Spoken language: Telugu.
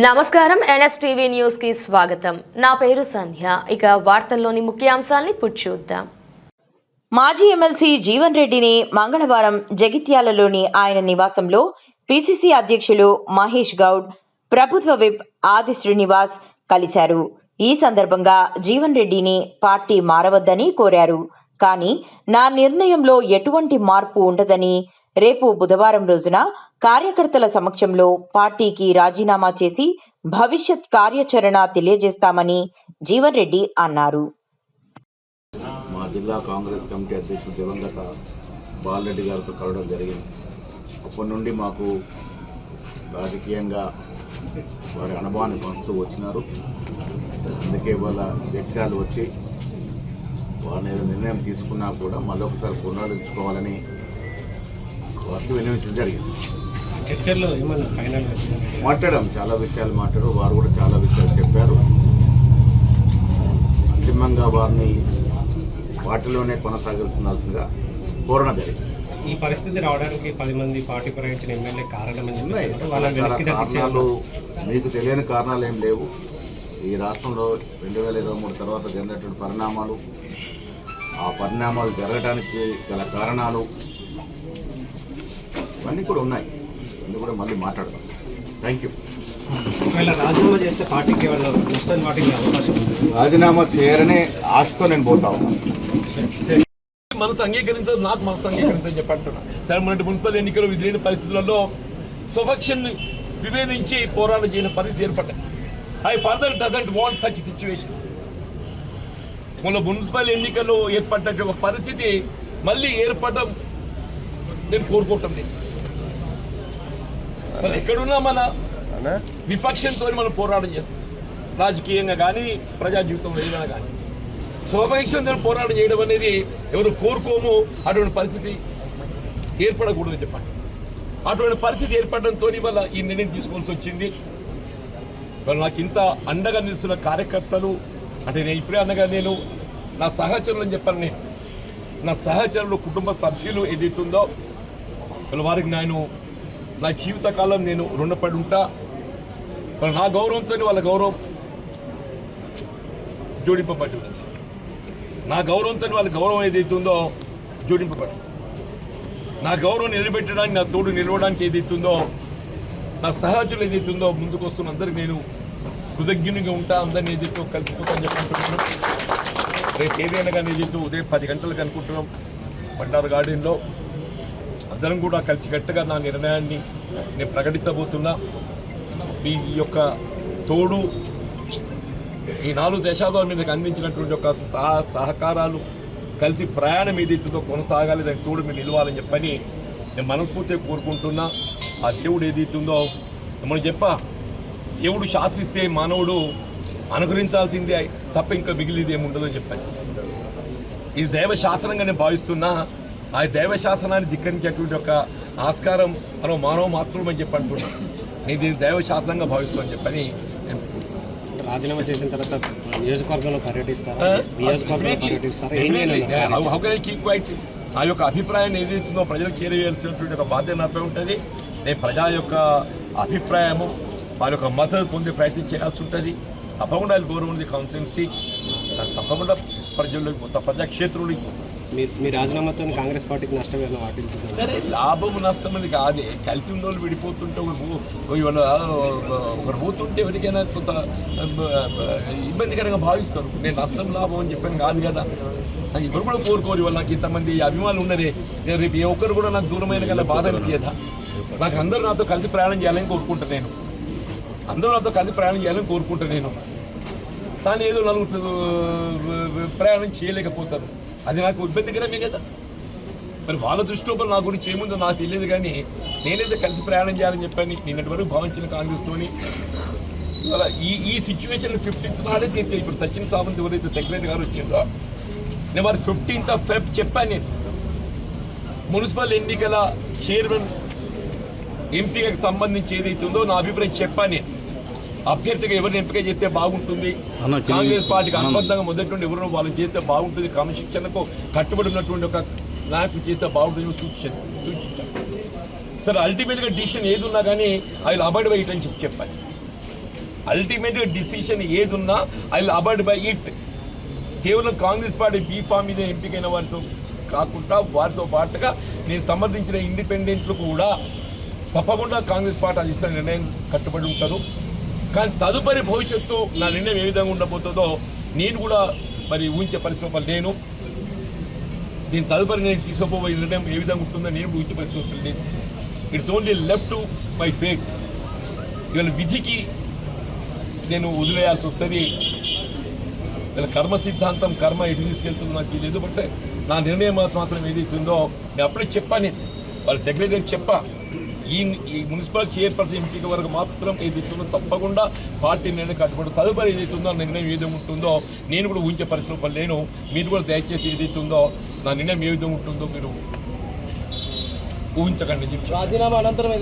నమస్కారం ఎన్ఎస్టీవీ న్యూస్ కి స్వాగతం. నా పేరు సంధ్య. ఇక వార్తల్లోని ముఖ్యాంశాలను చూద్దాం. మాజీ ఎమ్మెల్సీ జీవన్ రెడ్డిని మంగళవారం జగిత్యాలలోని ఆయన నివాసంలో పిసిసి అధ్యక్షులు మహేష్ గౌడ్, ప్రభుత్వ విప్ ఆది శ్రీనివాస్ కలిశారు. ఈ సందర్భంగా జీవన్ రెడ్డిని పార్టీ మారవద్దని కోరారు. కానీ నా నిర్ణయంలో ఎటువంటి మార్పు ఉండదని, రేపు బుధవారం రోజున కార్యకర్తల సమక్షంలో పార్టీకి రాజీనామా చేసి భవిష్యత్ కార్యాచరణ తెలియజేస్తామని జీవన్ రెడ్డి అన్నారు. మా జిల్లా కాంగ్రెస్ కమిటీ అధ్యక్షుడు దివంగత బాలరెడ్డి గారితో కలవడం జరిగింది. అప్పటి నుండి మాకు రాజకీయంగా వారి అనుభవాన్ని పంచుతూ వచ్చినారు. అందుకే వాళ్ళ వ్యక్తాలు వచ్చి వారిని ఏదో నిర్ణయం తీసుకున్నా కూడా మళ్ళొకసారి పునరుద్ధరించుకోవాలని వారికి వినియోగించడం జరిగింది. చర్చల్లో ఏమన్నా ఫైనల్ మాట్లాడాం, చాలా విషయాలు మాట్లాడారు. వారు కూడా చాలా విషయాలు చెప్పారు. అంతిమంగా వారిని పార్టీలోనే కొనసాగాల్సిందిగా కోరడం జరిగింది. ఈ పరిస్థితి రావడానికి 10 మంది పార్టీ ప్రకటించిన ఎమ్మెల్యే కారణమని కారణాలు మీకు తెలియని కారణాలు ఏం లేవు. ఈ రాష్ట్రంలో 2023 తర్వాత జరిగినటువంటి పరిణామాలు, ఆ పరిణామాలు జరగడానికి గల కారణాలు ఇవన్నీ కూడా ఉన్నాయి. అన్నీ కూడా మళ్ళీ మాట్లాడదాం. Thank you. రాజీనామా చేస్తే పార్టీకి నష్టం వాటికి అవకాశం ఉంది. రాజీనామా చేయరనే ఆశతో నేను పోతా ఉన్నాను. మనసు అంగీకరించదు, నాకు మనసు అంగీకరించని చెప్పంటున్నా. సరే, మన మున్సిపల్ ఎన్నికలు విధిలేని పరిస్థితులలో స్వపక్షాన్ని విభేదించి పోరాటం చేయని పరిస్థితి ఏర్పడ్డాయి. I further doesn't want such situation. మన మున్సిపల్ ఎన్నికల్లో ఏర్పడ్డ ఒక పరిస్థితి మళ్ళీ ఏర్పడడం నేను కోరుకోవటం లేదు. మరి ఎక్కడున్నా మన విపక్షంతో మనం పోరాటం చేస్తాం, రాజకీయంగా కానీ ప్రజా జీవితంలో ఏదైనా కానీ. స్వపక్షంతో పోరాటం చేయడం అనేది ఎవరు కోరుకోమో అటువంటి పరిస్థితి ఏర్పడకూడదు చెప్పండి. అటువంటి పరిస్థితి ఏర్పడడంతో వల్ల ఈ నిర్ణయం తీసుకోవాల్సి వచ్చింది. వాళ్ళు నాకు ఇంత అండగా నిలుస్తున్న కార్యకర్తలు, అంటే నేను ఇప్పుడే అనగా నేను నా సహచరులు అని చెప్పాను. నేను నా సహచరులు, కుటుంబ సభ్యులు ఏదైతుందో వారికి నేను నా జీవితకాలం నేను రుణపడి ఉంటా. నా గౌరవంతో వాళ్ళ గౌరవం జోడింపబడి ఉంది. నా గౌరవంతో వాళ్ళ గౌరవం ఏదైతుందో జోడింపబడి, నా గౌరవం నిలబెట్టడానికి, నా తోడు నిలవడానికి ఏదైతుందో, నా సహచరులు ఏదైతుందో ముందుకు వస్తున్న అందరికి నేను కృతజ్ఞునిగా ఉంటా. అందరినీ ఏదైతే కలిసిపోతాను చెప్పుకుంటున్నాను. రేపు ఏదైనా కానీ ఏదైతే ఉదయం 10 గంటలకు అనుకుంటున్నాం బండారు గార్డెన్లో అందరం కూడా కలిసికట్టుగా నా నిర్ణయాన్ని నేను ప్రకటించబోతున్నా. మీ యొక్క తోడు, ఈ 4 దశాబ్దాల మీదకి అందించినటువంటి ఒక సహకారాలు, కలిసి ప్రయాణం ఏదైతుందో కొనసాగాలి, దానికి తోడు మీరు నిలవాలని చెప్పని నేను మనస్ఫూర్తిగా కోరుకుంటున్నా. ఆ దేవుడు ఏదైతుందో మనం దేవుడు శాసిస్తే మానవుడు అనుగ్రహించాల్సిందే తప్ప ఇంకా మిగిలిది ఏముండదని చెప్పాను. ఇది దైవ శాసనంగా నేను భావిస్తున్నా. ఆ దైవ శాసనాన్ని ధిక్కరించేటువంటి ఒక ఆస్కారం మనం మానవ మాత్రమే అని చెప్పి అంటున్నా. నేను దీన్ని దైవ శాసనంగా భావిస్తామని చెప్పని నేను రాజీనామా చేసిన తర్వాత నియోజకవర్గంలో పర్యటిస్తారా? ఆ యొక్క అభిప్రాయాన్ని ఏదైతుందో ప్రజలకు చేరవేయాల్సినటువంటి ఒక బాధ్యత నాపై ఉంటుంది. నేను ప్రజల యొక్క అభిప్రాయము, వారి యొక్క మద్దతు పొందే ప్రయత్నం చేయాల్సి ఉంటుంది. తప్పకుండా అది గౌరవం ఉంది కాన్స్టిట్యున్సీ, తప్పకుండా ప్రజల్లోకి పోతా, ప్రజాక్షేత్రంలోకి పోతా. మీ రాజీనామాతో కాంగ్రెస్ పార్టీకి నష్టం ఏమైనా వాటిల్తుంది? సరే, లాభం నష్టం అనేది కాదే. కలిసి ఉన్న వాళ్ళు విడిపోతుంటే ఒకరు పోతుంటే ఎవరికైనా కొంత ఇబ్బందికరంగా భావిస్తారు. నేను నష్టం లాభం అని చెప్పాను కాదు కదా. నాకు ఎవరు కూడా కోరుకోరు. ఇవాళ నాకు ఇంతమంది అభిమానులు ఉన్నదే. నేను రేపు ఏ ఒక్కరు కూడా నాకు దూరమైన కల్లా బాధ అనిపించదా? నాకు అందరూ నాతో కలిసి ప్రయాణం చేయాలని కోరుకుంటా. నేను అందరూ నాతో కలిసి ప్రయాణం చేయాలని కోరుకుంటా. నేను కానీ ఏదో నలుగురు ప్రయాణం చేయలేకపోతారు. అది నాకు ఇబ్బందికరమే కదా. మరి వాళ్ళ దృష్టిలో నా గురించి ఏముందో నాకు తెలియదు. కానీ నేనైతే కలిసి ప్రయాణం చేయాలని చెప్పని నిన్నటి వరకు భావించిన కాంగ్రెస్తోని ఈ సిచ్యువేషన్ 15th నాడే తీర్చే. ఇప్పుడు సచిన్ సావంత్ ఎవరైతే సెక్రటరీ గారు వచ్చిందో, నేను మరి 15th Feb చెప్పాను. నేను మున్సిపల్ ఎన్నికల చైర్మన్ ఎంపికకు సంబంధించి ఏదైతుందో నా అభిప్రాయం చెప్పాను. నేను అభ్యర్థిగా ఎవరిని ఎంపిక చేస్తే బాగుంటుంది, కాంగ్రెస్ పార్టీకి అనుబంధంగా మొదటి నుండి ఎవరు వాళ్ళని చేస్తే బాగుంటుంది, క్రమశిక్షణకు కట్టుబడి ఉన్నటువంటి ఒక నాయకులు చేస్తే బాగుంటుంది సూచించాను. సరే, అల్టిమేట్గా డిసిషన్ ఏది ఉన్నా కానీ I will avoid by it అని చెప్పాలి. అల్టిమేట్గా డిసిషన్ ఏది ఉన్నా I will avoid by it. కేవలం కాంగ్రెస్ పార్టీ బీఫామ్ మీద ఎంపికైన వారితో కాకుండా వారితో పాటుగా నేను సమర్థించిన ఇండిపెండెంట్లు కూడా తప్పకుండా కాంగ్రెస్ పార్టీ అధిష్టాన నిర్ణయం కట్టుబడి ఉంటారు. కానీ తదుపరి భవిష్యత్తు నా నిర్ణయం ఏ విధంగా ఉండబోతుందో నేను కూడా మరి ఊహించే పరిస్థితులు లేను. దీని తదుపరి నేను తీసుకోబోయే నిర్ణయం ఏ విధంగా ఉంటుందో నేను ఊహించే పరిస్థితులు లేదు. It's only left to my fate. ఇవాళ విధికి నేను వదిలేయాల్సి వస్తుంది. వీళ్ళ కర్మ సిద్ధాంతం కర్మ ఎటు తీసుకెళ్తుందో నాకు తెలియదు. బట్ నా నిర్ణయం మాత్రం ఏదైతుందో నేను అప్పుడే చెప్పాను. వాళ్ళ సెక్రటరీకి చెప్పా, ఈ మున్సిపల్ చైర్పర్సన్ ఎంపిక వరకు మాత్రం ఏదైతుందో తప్పకుండా పార్టీ నిర్ణయం కట్టుబడి తదుపరి ఏదైతుందో ఆ నిర్ణయం ఏ విధంగా ఉంటుందో నేను కూడా ఊహించే పరిస్థితులు లేను. మీరు కూడా దయచేసి ఏదైతుందో నా నిర్ణయం ఏ విధంగా ఉంటుందో మీరు ఊహించకండి. రాజీనామా అనంతరం